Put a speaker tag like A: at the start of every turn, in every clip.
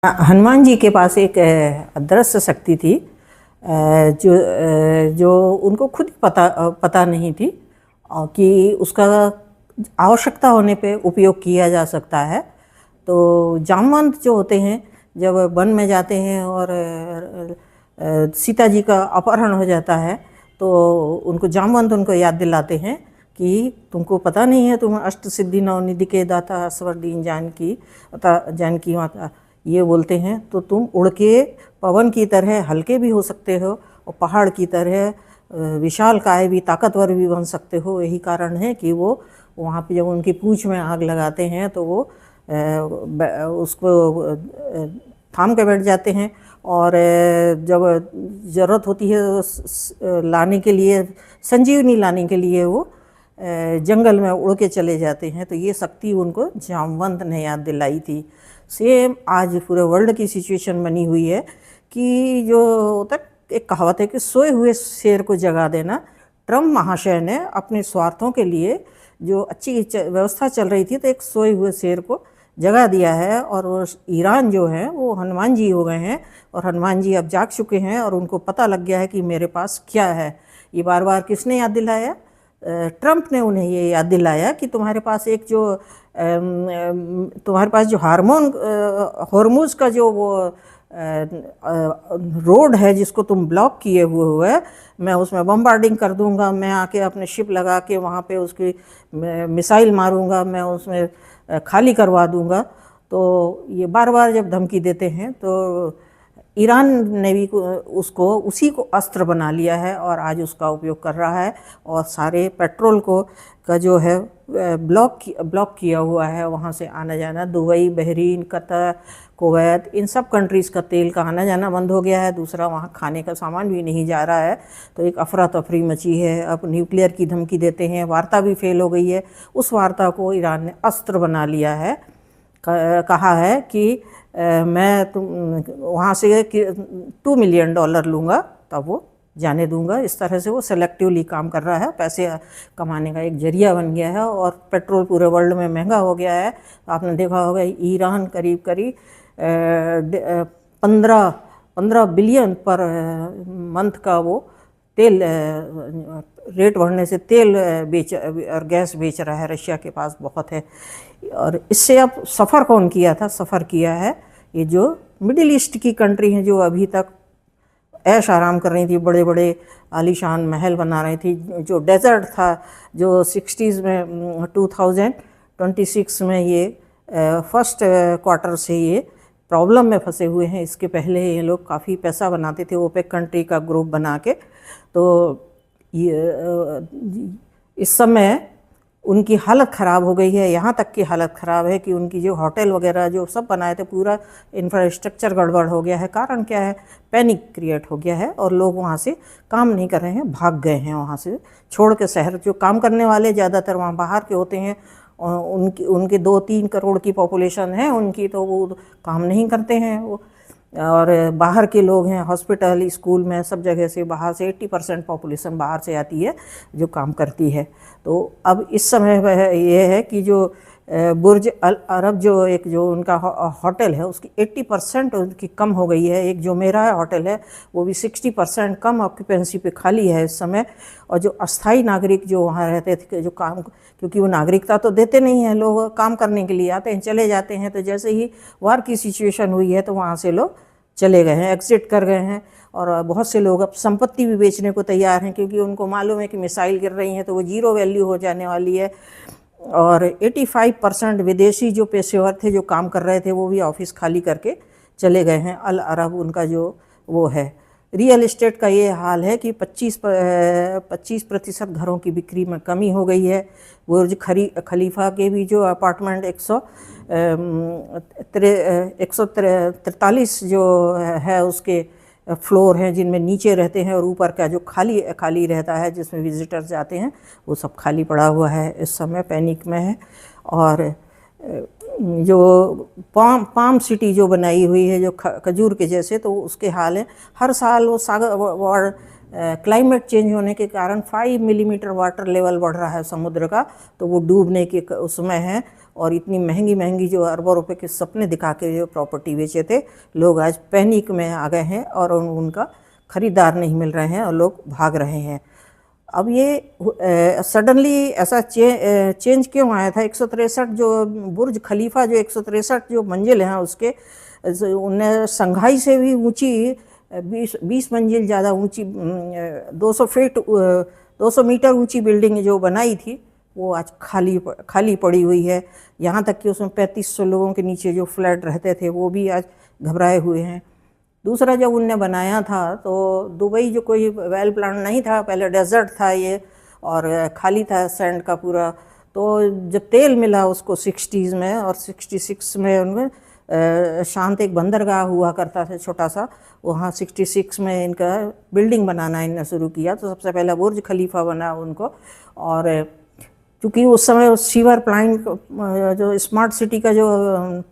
A: हनुमान जी के पास एक अदृश्य शक्ति थी, जो उनको खुद ही पता नहीं थी कि उसका आवश्यकता होने पे उपयोग किया जा सकता है। तो जामवंत जो होते हैं, जब वन में जाते हैं और सीता जी का अपहरण हो जाता है, तो उनको जामवंत उनको याद दिलाते हैं कि तुमको पता नहीं है, तुम अष्ट सिद्धि नवनिधि के दाता असवर दीन जानकी माता ये बोलते हैं, तो तुम उड़ के पवन की तरह हल्के भी हो सकते हो और पहाड़ की तरह विशालकाय भी, ताकतवर भी बन सकते हो। यही कारण है कि वो वहाँ पे जब उनकी पूंछ में आग लगाते हैं तो वो उसको थाम के बैठ जाते हैं, और जब ज़रूरत होती है लाने के लिए, संजीवनी लाने के लिए वो जंगल में उड़ के चले जाते हैं। तो ये शक्ति उनको जामवंत ने याद दिलाई थी। सेम आज पूरे वर्ल्ड की सिचुएशन बनी हुई है कि जो होता है, एक कहावत है कि सोए हुए शेर को जगा देना। ट्रम्प महाशय ने अपने स्वार्थों के लिए जो अच्छी व्यवस्था चल रही थी, तो एक सोए हुए शेर को जगा दिया है, और वो ईरान जो है वो हनुमान जी हो गए हैं, और हनुमान जी अब जाग चुके हैं और उनको पता लग गया है कि मेरे पास क्या है। ये बार बार किसने याद दिलाया? ट्रम्प ने उन्हें ये याद दिलाया कि तुम्हारे पास जो हॉर्मुज का जो वो रोड है जिसको तुम ब्लॉक किए हुए है, मैं उसमें बम्बार्डिंग कर दूंगा, मैं आके अपने शिप लगा के वहाँ पे उसकी मिसाइल मारूंगा, मैं उसमें खाली करवा दूंगा। तो ये बार बार जब धमकी देते हैं, तो ईरान ने भी उसी को अस्त्र बना लिया है और आज उसका उपयोग कर रहा है, और सारे पेट्रोल का जो है ब्लॉक किया हुआ है। वहाँ से आना जाना, दुबई, बहरीन, कतर, कुवैत, इन सब कंट्रीज़ का तेल का आना जाना बंद हो गया है। दूसरा, वहाँ खाने का सामान भी नहीं जा रहा है। तो एक अफरा तफरी मची है। अब न्यूक्लियर की धमकी देते हैं, वार्ता भी फेल हो गई है। उस वार्ता को ईरान ने अस्त्र बना लिया है। कहा है कि मैं तुम वहाँ से $2 मिलियन लूँगा, तब वो जाने दूंगा। इस तरह से वो सेलेक्टिवली काम कर रहा है, पैसे कमाने का एक जरिया बन गया है, और पेट्रोल पूरे वर्ल्ड में महंगा हो गया है। आपने देखा होगा ईरान करीब 15 बिलियन पर मंथ का वो तेल रेट बढ़ने से तेल और गैस बेच रहा है। रशिया के पास बहुत है। और इससे अब सफ़र कौन किया था? सफ़र किया है ये जो मिडिल ईस्ट की कंट्री हैं, जो अभी तक ऐश आराम कर रही थी, बड़े बड़े आलीशान महल बना रही थी। जो डेजर्ट था, जो 60s में 2026 में ये फर्स्ट क्वार्टर से ये प्रॉब्लम में फंसे हुए हैं। इसके पहले ये लोग काफ़ी पैसा बनाते थे, ओपेक कंट्री का ग्रुप बना के। तो ये इस समय उनकी हालत ख़राब हो गई है। यहाँ तक की हालत ख़राब है कि उनकी जो होटल वगैरह जो सब बनाए थे, पूरा इंफ्रास्ट्रक्चर गड़बड़ हो गया है। कारण क्या है? पैनिक क्रिएट हो गया है, और लोग वहाँ से काम नहीं कर रहे हैं, भाग गए हैं वहाँ से छोड़ के शहर। जो काम करने वाले ज़्यादातर वहाँ बाहर के होते हैं, उनके 2-3 करोड़ की पॉपुलेशन है उनकी, तो वो काम नहीं करते हैं वो। और बाहर के लोग हैं, हॉस्पिटल, स्कूल में, सब जगह से बाहर से 80% पॉपुलेशन बाहर से आती है जो काम करती है। तो अब इस समय ये है कि जो बुर्ज अल अरब जो उनका होटल है, उसकी 80% उनकी कम हो गई है। एक जो मेरा होटल है वो भी 60% कम ऑक्यूपेंसी पे खाली है इस समय। और जो अस्थाई नागरिक जो वहाँ रहते थे, जो काम, क्योंकि वो नागरिकता तो देते नहीं हैं, लोग काम करने के लिए आते हैं, चले जाते हैं। तो जैसे ही वार की सिचुएशन हुई है, तो वहाँ से लोग चले गए हैं, एग्जिट कर गए हैं। और बहुत से लोग अब संपत्ति भी बेचने को तैयार हैं, क्योंकि उनको मालूम है कि मिसाइल गिर रही हैं तो वो जीरो वैल्यू हो जाने वाली है। और 85% विदेशी जो पेशेवर थे, जो काम कर रहे थे, वो भी ऑफिस खाली करके चले गए हैं। अल अरब उनका जो वो है। रियल एस्टेट का ये हाल है कि 25% घरों की बिक्री में कमी हो गई है। बुर्ज खलीफा के भी जो अपार्टमेंट 143 जो है उसके फ्लोर हैं, जिनमें नीचे रहते हैं, और ऊपर का जो खाली रहता है, जिसमें विजिटर्स जाते हैं, वो सब खाली पड़ा हुआ है। इस समय पैनिक में है। और जो पाम सिटी जो बनाई हुई है, जो खजूर के जैसे, तो उसके हाल है। हर साल वो क्लाइमेट चेंज होने के कारण 5 मिलीमीटर वाटर लेवल बढ़ रहा है समुद्र का, तो वो डूबने के उसमें है। और इतनी महंगी महंगी जो अरबों रुपए के सपने दिखा के जो प्रॉपर्टी बेचे थे, लोग आज पैनिक में आ गए हैं और उनका खरीदार नहीं मिल रहे हैं और लोग भाग रहे हैं। अब ये सडनली ऐसा चेंज क्यों आया था? 163 जो बुर्ज खलीफा, जो 163 जो मंजिल हैं उसके, उन्हें संघाई से भी ऊंची 20 मंजिल ज़्यादा ऊंची 200 मीटर ऊंची बिल्डिंग जो बनाई थी वो आज खाली पड़ी हुई है। यहाँ तक कि उसमें 3500 लोगों के नीचे जो फ्लैट रहते थे वो भी आज घबराए हुए हैं। दूसरा, जब उनने बनाया था तो दुबई जो कोई वेल प्लान नहीं था, पहले डेजर्ट था ये और खाली था सैंड का पूरा। तो जब तेल मिला उसको 60s में और 66 में उनमें शांत एक बंदरगाह हुआ करता था छोटा सा, वहाँ 66 में इनका बिल्डिंग बनाना इन्होंने शुरू किया। तो सबसे पहला बुर्ज खलीफा बना उनको। और क्योंकि उस समय सीवर प्लांट जो स्मार्ट सिटी का जो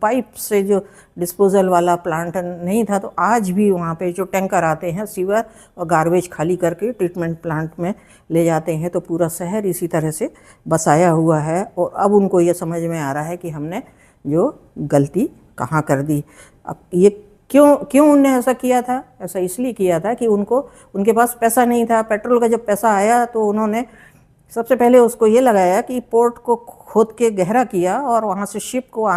A: पाइप से जो डिस्पोजल वाला प्लांट नहीं था, तो आज भी वहाँ पे जो टैंकर आते हैं सीवर और गार्बेज खाली करके ट्रीटमेंट प्लांट में ले जाते हैं। तो पूरा शहर इसी तरह से बसाया हुआ है और अब उनको ये समझ में आ रहा है कि हमने जो गलती कहाँ कर दी। अब ये क्यों उनने ऐसा किया था? ऐसा इसलिए किया था कि उनके पास पैसा नहीं था। पेट्रोल का जब पैसा आया तो उन्होंने सबसे पहले उसको ये लगाया कि पोर्ट को खोद के गहरा किया और वहाँ से शिप को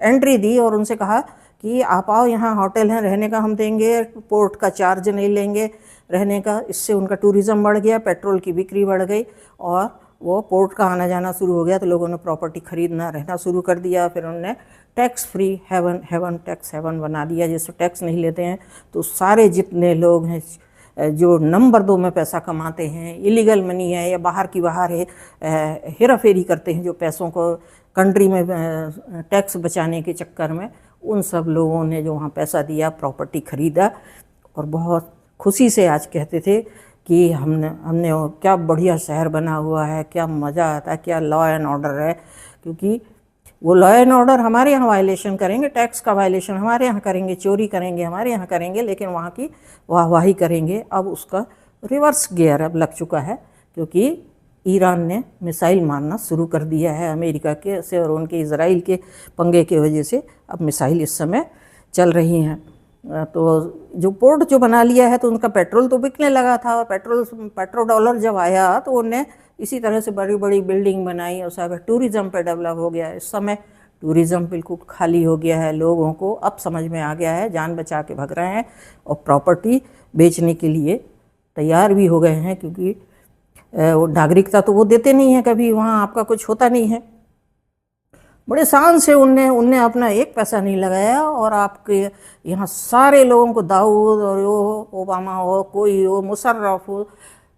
A: एंट्री दी और उनसे कहा कि आप आओ, यहाँ होटल हैं, रहने का हम देंगे, पोर्ट का चार्ज नहीं लेंगे रहने का। इससे उनका टूरिज़्म बढ़ गया, पेट्रोल की बिक्री बढ़ गई और वो पोर्ट का आना जाना शुरू हो गया। तो लोगों ने प्रॉपर्टी खरीदना रहना शुरू कर दिया। फिर उन्होंने टैक्स फ्री टैक्स हेवन बना दिया, जिससे टैक्स नहीं लेते हैं। तो सारे जितने लोग हैं जो नंबर 2 में पैसा कमाते हैं, इलीगल मनी है या बाहर है, हेरा फेरी करते हैं जो पैसों को कंट्री में टैक्स बचाने के चक्कर में, उन सब लोगों ने जो वहाँ पैसा दिया, प्रॉपर्टी खरीदा और बहुत खुशी से आज कहते थे कि हमने क्या बढ़िया शहर बना हुआ है, क्या मज़ा आता है, क्या लॉ एंड ऑर्डर है। क्योंकि वो लॉ एंड ऑर्डर हमारे यहाँ वायलेशन करेंगे, टैक्स का वायलेशन हमारे यहाँ करेंगे, चोरी करेंगे हमारे यहाँ करेंगे, लेकिन वहाँ की वाहवाही करेंगे। अब उसका रिवर्स गियर अब लग चुका है, क्योंकि ईरान ने मिसाइल मारना शुरू कर दिया है अमेरिका के से और उनके इजराइल के पंगे की वजह से अब मिसाइल इस समय चल रही हैं। तो जो पोर्ट जो बना लिया है तो उनका पेट्रोल तो बिकने लगा था और पेट्रोल डॉलर जब आया तो उन्हें इसी तरह से बड़ी बड़ी बिल्डिंग बनाई और सब टूरिज़्म पे डेवलप हो गया। इस समय टूरिज़्म बिल्कुल खाली हो गया है। लोगों को अब समझ में आ गया है, जान बचा के भग रहे हैं और प्रॉपर्टी बेचने के लिए तैयार भी हो गए हैं, क्योंकि वो नागरिकता तो वो देते नहीं हैं कभी, वहाँ आपका कुछ होता नहीं है। बड़े शान से उनने अपना एक पैसा नहीं लगाया और आपके यहाँ सारे लोगों को, दाऊद और ओबामा हो, कोई हो, मुशर्रफ हो,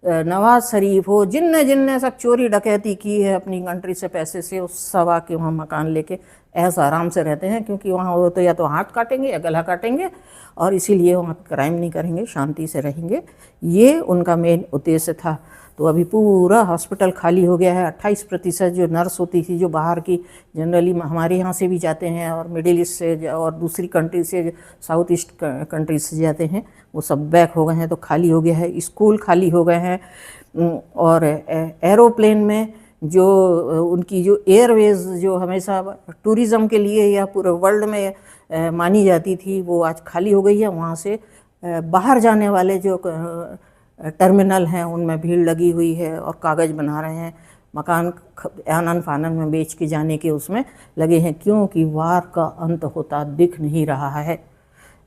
A: नवाज शरीफ हो, जिनने सब चोरी डकैती की है अपनी कंट्री से पैसे से, उस सब आके वहाँ मकान लेके ऐसा आराम से रहते हैं। क्योंकि वहाँ वो तो या तो हाथ काटेंगे या गला काटेंगे और इसीलिए वहाँ क्राइम नहीं करेंगे, शांति से रहेंगे। ये उनका मेन उद्देश्य था। तो अभी पूरा हॉस्पिटल खाली हो गया है। 28% जो नर्स होती थी, जो बाहर की जनरली हमारे यहाँ से भी जाते हैं और मिडिल ईस्ट से और दूसरी कंट्री से, साउथ ईस्ट कंट्री से जाते हैं, वो सब बैक हो गए हैं। तो खाली हो गया है। स्कूल खाली हो गए हैं और एरोप्लेन में जो उनकी जो एयरवेज जो हमेशा टूरिज़्म के लिए या पूरे वर्ल्ड में मानी जाती थी, वो आज खाली हो गई है। वहाँ से बाहर जाने वाले जो टर्मिनल हैं उनमें भीड़ लगी हुई है और कागज़ बना रहे हैं, मकान आनन फानन में बेच के जाने के उसमें लगे हैं। क्योंकि वार का अंत होता दिख नहीं रहा है।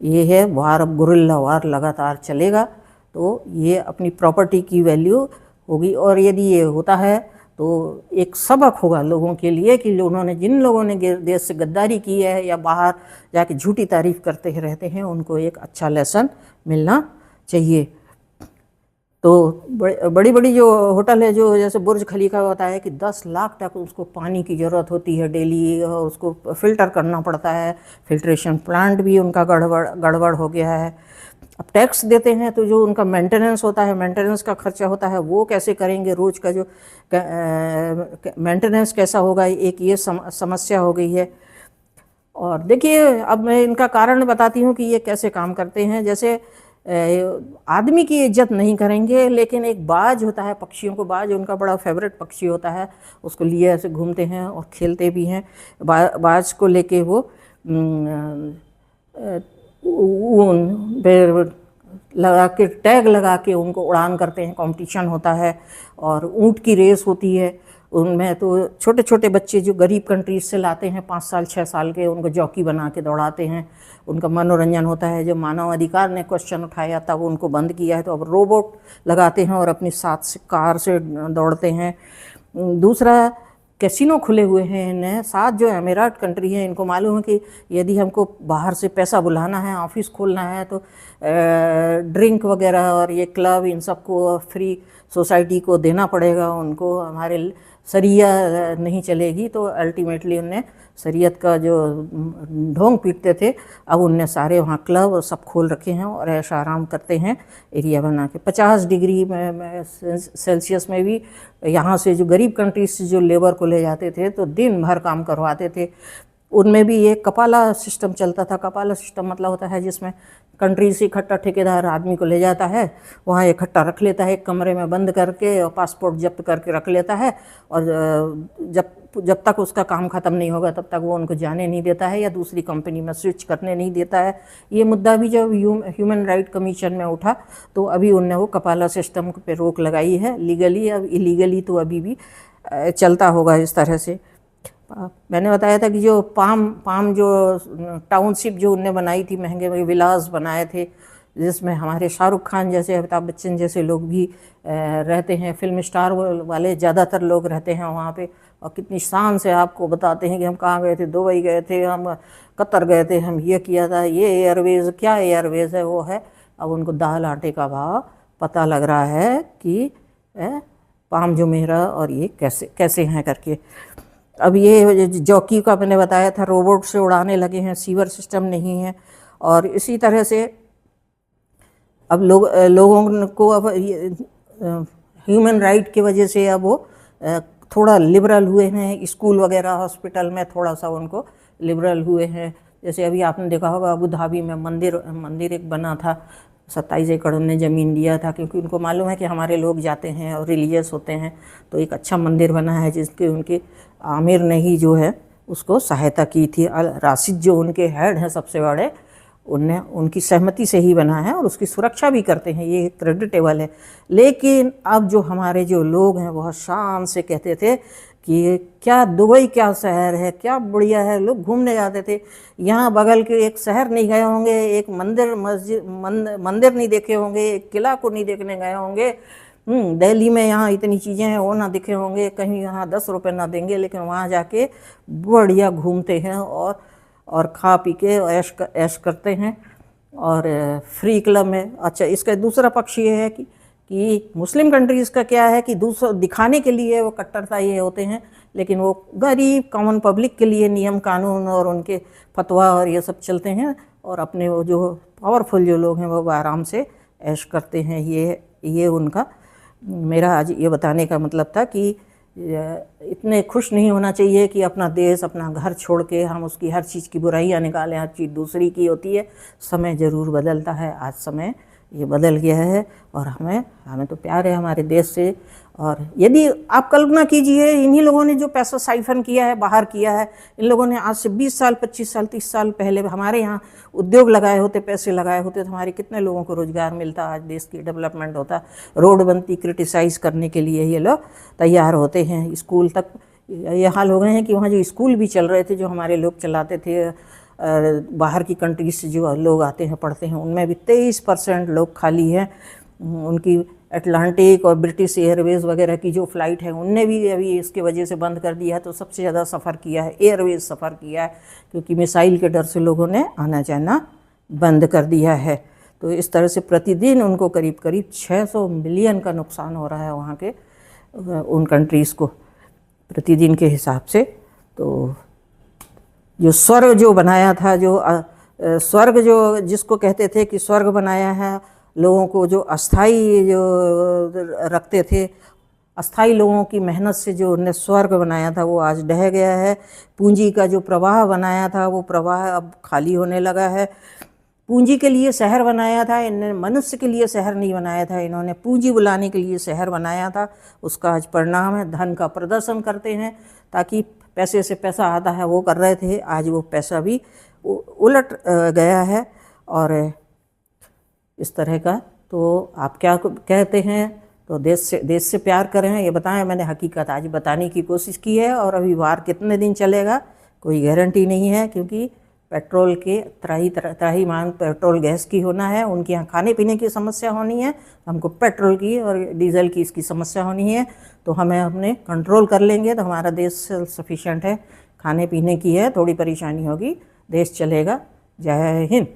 A: ये है वार, अब गुरिल्ला वार लगातार चलेगा। तो ये अपनी प्रॉपर्टी की वैल्यू होगी और यदि ये होता है तो एक सबक होगा लोगों के लिए कि जिन लोगों ने देश से गद्दारी की है या बाहर जाके झूठी तारीफ़ करते रहते हैं, उनको एक अच्छा लेसन मिलना चाहिए। तो बड़ी बड़ी जो होटल है, जो जैसे बुर्ज खलीफा होता है कि 10 लाख तक उसको पानी की ज़रूरत होती है डेली, उसको फ़िल्टर करना पड़ता है। फिल्ट्रेशन प्लांट भी उनका गड़बड़ हो गया है। अब टैक्स देते हैं तो जो उनका मेंटेनेंस होता है, मेंटेनेंस का खर्चा होता है, वो कैसे करेंगे? रोज़ का जो मेंटेनेंस कैसा होगा, एक ये समस्या हो गई है। और देखिए, अब मैं इनका कारण बताती हूँ कि ये कैसे काम करते हैं। जैसे आदमी की इज्जत नहीं करेंगे, लेकिन एक बाज होता है, पक्षियों को बाज उनका बड़ा फेवरेट पक्षी होता है, उसको लिए ऐसे घूमते हैं और खेलते भी हैं। बाज को लेके वो ऊन पे लगा के, टैग लगा के उनको उड़ान करते हैं, कंपटीशन होता है। और ऊँट की रेस होती है, उनमें तो छोटे छोटे बच्चे जो गरीब कंट्रीज से लाते हैं 5 साल 6 साल के, उनको जॉकी बना के दौड़ाते हैं, उनका मनोरंजन होता है। जो मानव अधिकार ने क्वेश्चन उठाया तब उनको बंद किया है, तो अब रोबोट लगाते हैं और अपनी साथ से कार से दौड़ते हैं। दूसरा, कैसीनो खुले हुए हैं इन्हें। 7 जो अमीरात कंट्री हैं, इनको मालूम है कि यदि हमको बाहर से पैसा बुलाना है, ऑफिस खोलना है, तो ड्रिंक वगैरह और ये क्लब इन सबको फ्री सोसाइटी को देना पड़ेगा उनको, हमारे शरिया नहीं चलेगी। तो अल्टीमेटली उनने शरीयत का जो ढोंग पीटते थे, अब उनने सारे वहाँ क्लब और सब खोल रखे हैं और ऐशा आराम करते हैं एरिया बना के। 50 डिग्री में सेल्सियस में भी यहाँ से जो गरीब कंट्रीज से जो लेबर को ले जाते थे तो दिन भर काम करवाते थे। उनमें भी एक कपाला सिस्टम चलता था। कपाला सिस्टम मतलब होता है जिसमें कंट्री से इकट्ठा ठेकेदार आदमी को ले जाता है, वहाँ इकट्ठा रख लेता है एक कमरे में बंद करके, और पासपोर्ट जब्त करके रख लेता है, और जब तक उसका काम ख़त्म नहीं होगा तब तक वो उनको जाने नहीं देता है या दूसरी कंपनी में स्विच करने नहीं देता है। ये मुद्दा भी जब ह्यूमन राइट कमीशन में उठा तो अभी उनने वो कपाला सिस्टम पे रोक लगाई है लीगली। अब इलीगली तो अभी भी चलता होगा इस तरह से। मैंने बताया था कि जो पाम जो टाउनशिप जो उनने बनाई थी, महंगे महंगे विलास बनाए थे, जिसमें हमारे शाहरुख खान जैसे, अमिताभ बच्चन जैसे लोग भी रहते हैं, फिल्म स्टार वाले ज़्यादातर लोग रहते हैं वहाँ पे, और कितनी शान से आपको बताते हैं कि हम कहाँ गए थे, दुबई गए थे, हम कतर गए थे, हम ये किया था, ये एयरवेज़, क्या एयरवेज़ है वो है। अब उनको दाल आटे का भाव पता लग रहा है कि पाम जुमेरा और ये कैसे कैसे हैं करके। अब ये जॉकी का मैंने बताया था, रोबोट से उड़ाने लगे हैं, सीवर सिस्टम नहीं है। और इसी तरह से अब लोगों को अब ह्यूमन राइट की वजह से अब वो थोड़ा लिबरल हुए हैं, स्कूल वगैरह हॉस्पिटल में थोड़ा सा उनको लिबरल हुए हैं। जैसे अभी आपने देखा होगा अबू धाबी में मंदिर एक बना था, 27 एकड़ उन्होंने ज़मीन दिया था, क्योंकि उनको मालूम है कि हमारे लोग जाते हैं और रिलीजियस होते हैं। तो एक अच्छा मंदिर बना है जिसके उनके आमिर ने ही जो है उसको सहायता की थी। राशिद जो उनके हेड हैं सबसे बड़े, उनने उनकी सहमति से ही बना है और उसकी सुरक्षा भी करते हैं, ये क्रेडिटेबल है। लेकिन अब जो हमारे जो लोग हैं बहुत शान से कहते थे कि क्या दुबई क्या शहर है, क्या बढ़िया है, लोग घूमने जाते थे। यहाँ बगल के एक शहर नहीं गए होंगे, एक मंदिर नहीं देखे होंगे, एक किला को नहीं देखने गए होंगे। दिल्ली में यहाँ इतनी चीज़ें हैं वो ना दिखे होंगे, कहीं यहाँ 10 रुपये ना देंगे, लेकिन वहाँ जाके बढ़िया घूमते हैं और खा पी के ऐश करते हैं और फ्री क्लब में। अच्छा, इसका दूसरा पक्ष ये है कि मुस्लिम कंट्रीज़ का क्या है कि दूसरा दिखाने के लिए वो कट्टरता ये होते हैं, लेकिन वो गरीब कॉमन पब्लिक के लिए नियम कानून और उनके फतवा और ये सब चलते हैं, और अपने वो जो पावरफुल जो लोग हैं वो आराम से ऐश करते हैं। ये उनका, मेरा आज ये बताने का मतलब था कि इतने खुश नहीं होना चाहिए कि अपना देश अपना घर छोड़ के हम उसकी हर चीज़ की बुराइयां निकालें, हर चीज़ दूसरी की होती है। समय ज़रूर बदलता है, आज समय ये बदल गया है और हमें तो प्यार है हमारे देश से। और यदि आप कल्पना कीजिए, इन्हीं लोगों ने जो पैसा साइफन किया है, बाहर किया है, इन लोगों ने आज से 20 साल 25 साल 30 साल पहले हमारे यहाँ उद्योग लगाए होते, पैसे लगाए होते, तो हमारे कितने लोगों को रोज़गार मिलता, आज देश की डेवलपमेंट होता। रोड बनती, क्रिटिसाइज़ करने के लिए ये लोग तैयार होते हैं। स्कूल तक ये हाल हो गए हैं कि वहाँ जो स्कूल भी चल रहे थे जो हमारे लोग चलाते थे, बाहर की कंट्रीज से जो लोग आते हैं पढ़ते हैं, उनमें भी 23% लोग खाली हैं। उनकी अटलांटिक और ब्रिटिश एयरवेज़ वगैरह की जो फ़्लाइट है उनने भी अभी इसके वजह से बंद कर दिया है। तो सबसे ज़्यादा सफ़र किया है एयरवेज़ सफ़र किया है, क्योंकि मिसाइल के डर से लोगों ने आना जाना बंद कर दिया है। तो इस तरह से प्रतिदिन उनको करीब करीब 600 मिलियन का नुकसान हो रहा है वहाँ के उन कंट्रीज़ को प्रतिदिन के हिसाब से। तो जो स्वर्ग जो बनाया था, जो स्वर्ग जो जिसको कहते थे कि स्वर्ग बनाया है, लोगों को जो अस्थाई जो रखते थे, अस्थाई लोगों की मेहनत से जो उन्हें स्वर्ग बनाया था वो आज ढह गया है। पूंजी का जो प्रवाह बनाया था वो प्रवाह अब खाली होने लगा है। पूंजी के लिए शहर बनाया था, इन्होंने मनुष्य के लिए शहर नहीं बनाया था, इन्होंने पूंजी बुलाने के लिए शहर बनाया था। उसका आज परिणाम है, धन का प्रदर्शन करते हैं ताकि पैसे से पैसा आता है वो कर रहे थे, आज वो पैसा भी उलट गया है। और इस तरह का तो आप क्या कहते हैं? तो देश से प्यार करें, ये बताएं। मैंने हकीकत आज बताने की कोशिश की है, और अभी वार कितने दिन चलेगा कोई गारंटी नहीं है, क्योंकि पेट्रोल के त्राही मांग पेट्रोल गैस की होना है, उनके यहाँ खाने पीने की समस्या होनी है, हमको पेट्रोल की और डीजल की इसकी समस्या होनी है। तो हमें अपने कंट्रोल कर लेंगे तो हमारा देश सेल्फ सफिशिएंट है, खाने पीने की है, थोड़ी परेशानी होगी, देश चलेगा। जय हिंद।